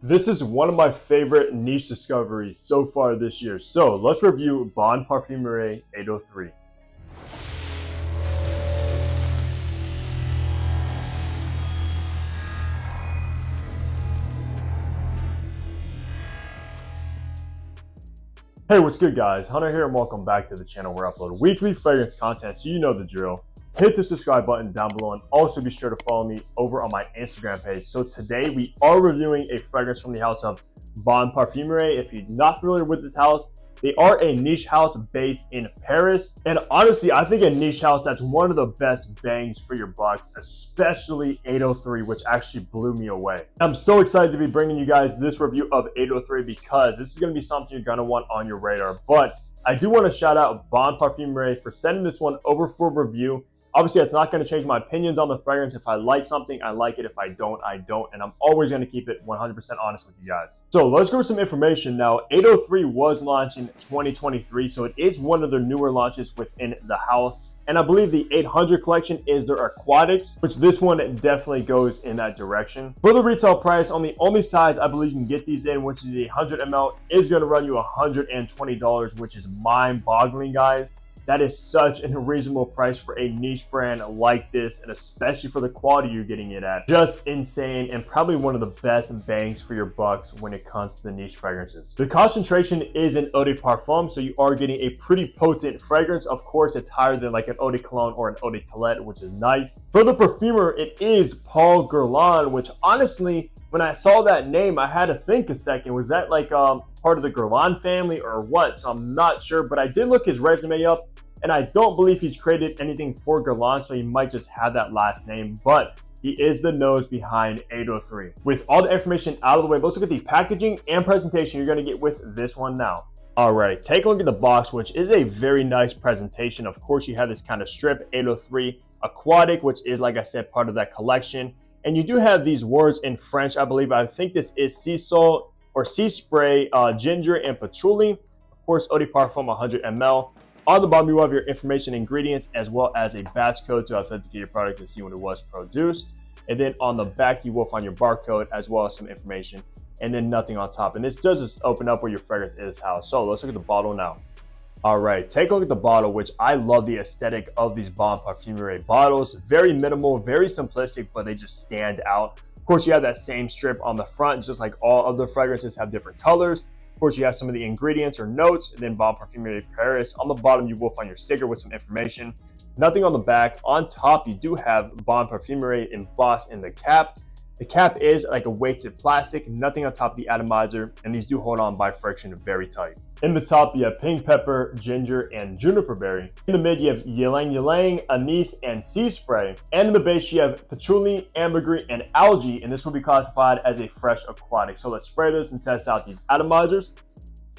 This is one of my favorite niche discoveries so far this year. So let's review Bon Parfumeur 803. Hey, what's good guys? Hunter here and welcome back to the channel where I upload weekly fragrance content, so you know the drill. Hit the subscribe button down below and also be sure to follow me over on my Instagram page. So today we are reviewing a fragrance from the house of Bon Parfumeur. If you're not familiar with this house, they are a niche house based in Paris. And honestly, I think a niche house that's one of the best bangs for your bucks, especially 803, which actually blew me away. I'm so excited to be bringing you guys this review of 803 because this is going to be something you're going to want on your radar. But I do want to shout out Bon Parfumeur for sending this one over for review. Obviously, it's not going to change my opinions on the fragrance. If I like something, I like it. If I don't, I don't. And I'm always going to keep it 100% honest with you guys. So let's go with some information now. 803 was launched in 2023, so it is one of their newer launches within the house. And I believe the 800 collection is their aquatics, which this one definitely goes in that direction. For the retail price, on the only size I believe you can get these in, which is the 100 ml, is going to run you $120, which is mind-boggling, guys. That is such a reasonable price for a niche brand like this, and especially for the quality you're getting it at. Just insane, and probably one of the best bangs for your bucks when it comes to the niche fragrances. The concentration is an eau de parfum, so you are getting a pretty potent fragrance. Of course, it's higher than like an eau de cologne or an eau de toilette, which is nice. For the perfumer, it is Paul Guerlain, which honestly, when I saw that name, I had to think a second. Was that like part of the Guerlain family or what? So I'm not sure, but I did look his resume up, and I don't believe he's created anything for Guerlain, so he might just have that last name, but he is the nose behind 803. With all the information out of the way, let's look at the packaging and presentation you're gonna get with this one now. All right, take a look at the box, which is a very nice presentation. Of course, you have this kind of strip, 803 aquatic, which is, like I said, part of that collection. And you do have these words in French, I believe. I think this is sea salt or sea spray, ginger and patchouli. Of course, eau de parfum 100 ml. On the bottom, you have your information, ingredients, as well as a batch code to authenticate your product and see when it was produced. And then on the back, you will find your barcode as well as some information, and then nothing on top. And this does just open up where your fragrance is housed. So let's look at the bottle now. All right, take a look at the bottle, which I love the aesthetic of these Bon Parfumeur bottles. Very minimal, very simplistic, but they just stand out. Of course, you have that same strip on the front, just like all other fragrances have different colors. Of course, you have some of the ingredients or notes, and then Bon Parfumeur Paris. On the bottom, you will find your sticker with some information. Nothing on the back. On top, you do have Bon Parfumeur embossed in the cap. The cap is like a weighted plastic, nothing on top of the atomizer, and these do hold on by friction very tight. In the top, you have pink pepper, ginger, and juniper berry. In the mid, you have ylang ylang, anise, and sea spray. And in the base, you have patchouli, ambergris, and algae, and this will be classified as a fresh aquatic. So let's spray this and test out these atomizers.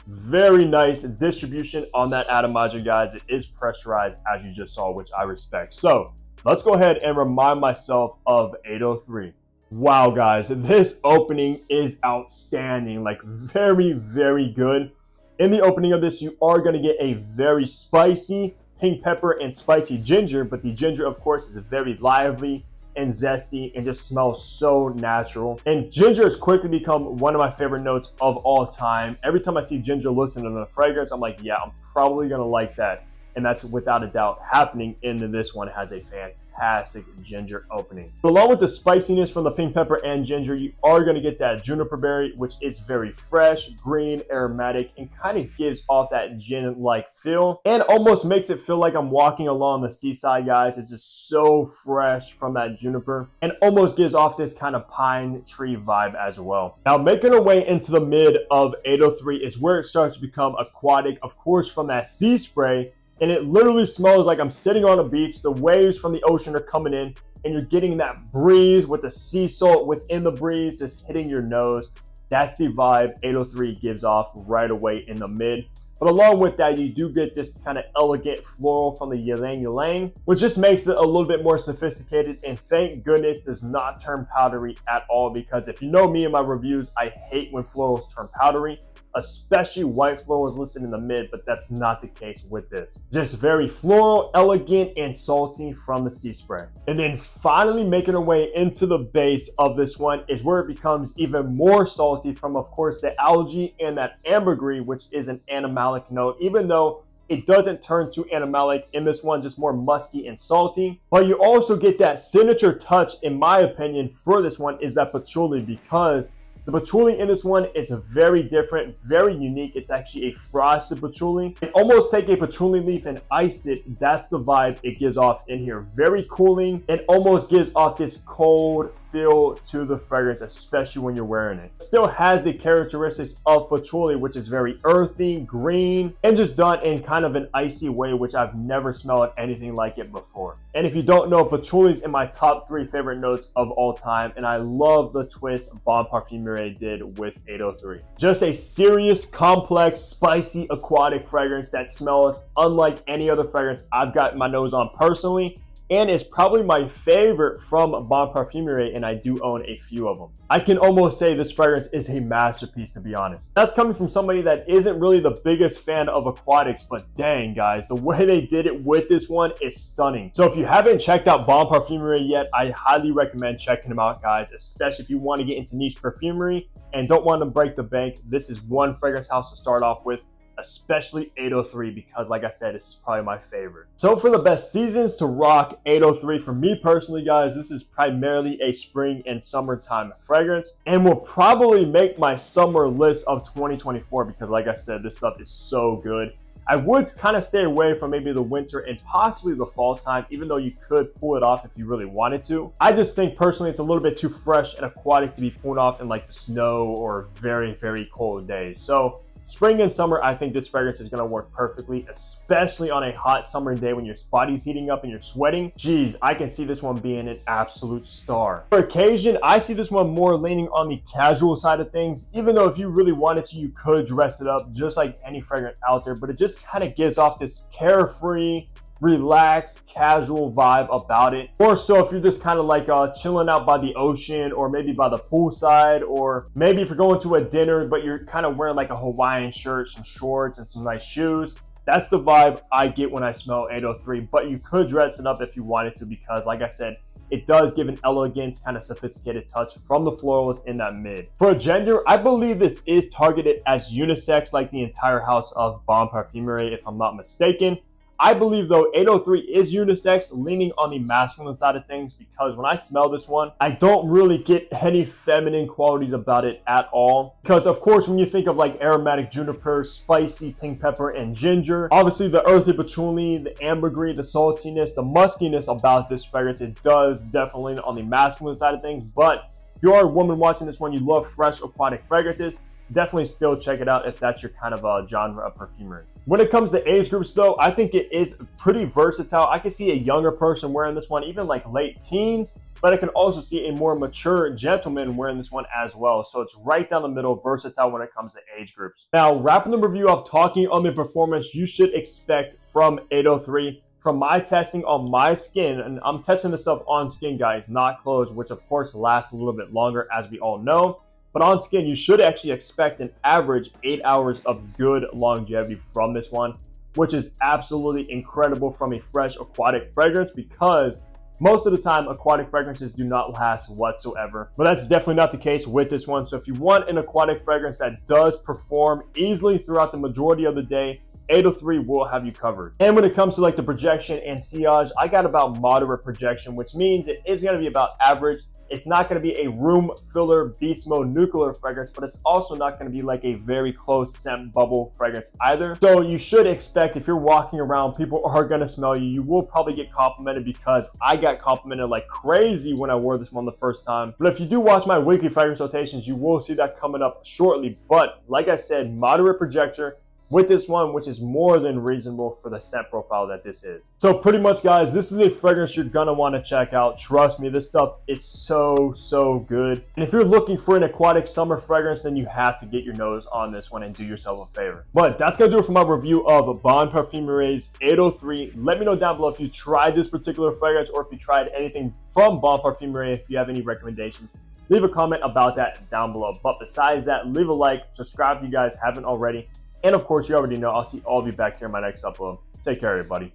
Very nice distribution on that atomizer, guys. It is pressurized, as you just saw, which I respect. So let's go ahead and remind myself of 803. Wow, guys, this opening is outstanding. Like, very, very good. In the opening of this, you are going to get a very spicy pink pepper and spicy ginger, but the ginger, of course, is very lively and zesty and just smells so natural. And ginger has quickly become one of my favorite notes of all time. Every time I see ginger listed in the fragrance, I'm like, yeah, I'm probably going to like that. And that's without a doubt happening into this one. It has a fantastic ginger opening. But along with the spiciness from the pink pepper and ginger, you are going to get that juniper berry, which is very fresh, green, aromatic, and kind of gives off that gin-like feel and almost makes it feel like I'm walking along the seaside, guys. It's just so fresh from that juniper and almost gives off this kind of pine tree vibe as well. Now, making our way into the mid of 803 is where it starts to become aquatic, of course, from that sea spray. And it literally smells like I'm sitting on a beach. The waves from the ocean are coming in, and you're getting that breeze with the sea salt within the breeze just hitting your nose. That's the vibe 803 gives off right away in the mid. But along with that, you do get this kind of elegant floral from the ylang ylang, which just makes it a little bit more sophisticated, and thank goodness does not turn powdery at all, because if you know me in my reviews, I hate when florals turn powdery. especially white florals listed in the mid, but that's not the case with this. Just very floral, elegant, and salty from the sea spray. And then finally making our way into the base of this one is where it becomes even more salty from, of course, the algae and that ambergris, which is an animalic note, even though it doesn't turn too animalic in this one, just more musky and salty. But you also get that signature touch, in my opinion, for this one is that patchouli, because the patchouli in this one is very different, very unique. It's actually a frosted patchouli. And almost take a patchouli leaf and ice it. That's the vibe it gives off in here. Very cooling. It almost gives off this cold feel to the fragrance, especially when you're wearing it. It still has the characteristics of patchouli, which is very earthy, green, and just done in kind of an icy way, which I've never smelled anything like it before. And if you don't know, patchouli is in my top 3 favorite notes of all time, and I love the twist Bon Parfumeur did with 803. Just a serious, complex, spicy, aquatic fragrance that smells unlike any other fragrance I've got my nose on personally, and is probably my favorite from Bon Parfumeur, and I do own a few of them. I can almost say this fragrance is a masterpiece, to be honest. That's coming from somebody that isn't really the biggest fan of aquatics, but dang guys, the way they did it with this one is stunning. So if you haven't checked out Bon Parfumeur yet, I highly recommend checking them out, guys, especially if you want to get into niche perfumery and don't want to break the bank. This is one fragrance house to start off with, especially 803, because like I said, this is probably my favorite. So for the best seasons to rock 803, for me personally, guys, this is primarily a spring and summertime fragrance, and will probably make my summer list of 2024, because like I said, this stuff is so good. I would kind of stay away from maybe the winter and possibly the fall time, even though you could pull it off if you really wanted to. I just think personally it's a little bit too fresh and aquatic to be pulled off in like the snow or very, very cold days. So spring and summer, I think this fragrance is going to work perfectly, especially on a hot summer day when your body's heating up and you're sweating. Geez, I can see this one being an absolute star. For occasion, I see this one more leaning on the casual side of things, even though if you really wanted to, you could dress it up just like any fragrance out there, but it just kind of gives off this carefree, relaxed, casual vibe about it. Or so if you're just kind of like chilling out by the ocean, or maybe by the poolside, or maybe if you're going to a dinner but you're kind of wearing like a Hawaiian shirt, some shorts, and some nice shoes. That's the vibe I get when I smell 803, but you could dress it up if you wanted to, because like I said, it does give an elegant, kind of sophisticated touch from the florals in that mid. For gender, I believe this is targeted as unisex, like the entire house of Bon Parfumeur, if I'm not mistaken. I believe though 803 is unisex, leaning on the masculine side of things, because when I smell this one, I don't really get any feminine qualities about it at all. Because of course, when you think of like aromatic juniper, spicy pink pepper, and ginger, obviously the earthy patchouli, the ambergris, the saltiness, the muskiness about this fragrance, it does definitely lean on the masculine side of things. But if you are a woman watching this one, you love fresh aquatic fragrances, definitely still check it out if that's your kind of genre of perfumery. When it comes to age groups though, I think it is pretty versatile. I can see a younger person wearing this one, even like late teens, but I can also see a more mature gentleman wearing this one as well. So it's right down the middle, versatile when it comes to age groups. Now, wrapping the review off, talking on the performance you should expect from 803. From my testing on my skin, and I'm testing this stuff on skin, guys, not clothes, which of course lasts a little bit longer, as we all know. But on skin, you should actually expect an average 8 hours of good longevity from this one, which is absolutely incredible from a fresh aquatic fragrance, because most of the time aquatic fragrances do not last whatsoever. But that's definitely not the case with this one. So if you want an aquatic fragrance that does perform easily throughout the majority of the day, 803 will have you covered. And when it comes to like the projection and sillage, I got about moderate projection, which means it is going to be about average. It's not going to be a room filler beast mode nuclear fragrance, but it's also not going to be like a very close scent bubble fragrance either. So you should expect, if you're walking around, people are going to smell you. You will probably get complimented, because I got complimented like crazy when I wore this one the first time. But if you do watch my weekly fragrance rotations, you will see that coming up shortly. But like I said, moderate projector with this one, which is more than reasonable for the scent profile that this is. So pretty much, guys, this is a fragrance you're gonna want to check out. Trust me, this stuff is so good. And if you're looking for an aquatic summer fragrance, then you have to get your nose on this one and do yourself a favor. But that's gonna do it for my review of Bon Parfumeur's 803. Let me know down below if you tried this particular fragrance or if you tried anything from Bon Parfumeur. If you have any recommendations, leave a comment about that down below. But besides that, leave a like, subscribe if you guys haven't already. And of course, you already know, I'll see all of you back here in my next upload. Take care, everybody.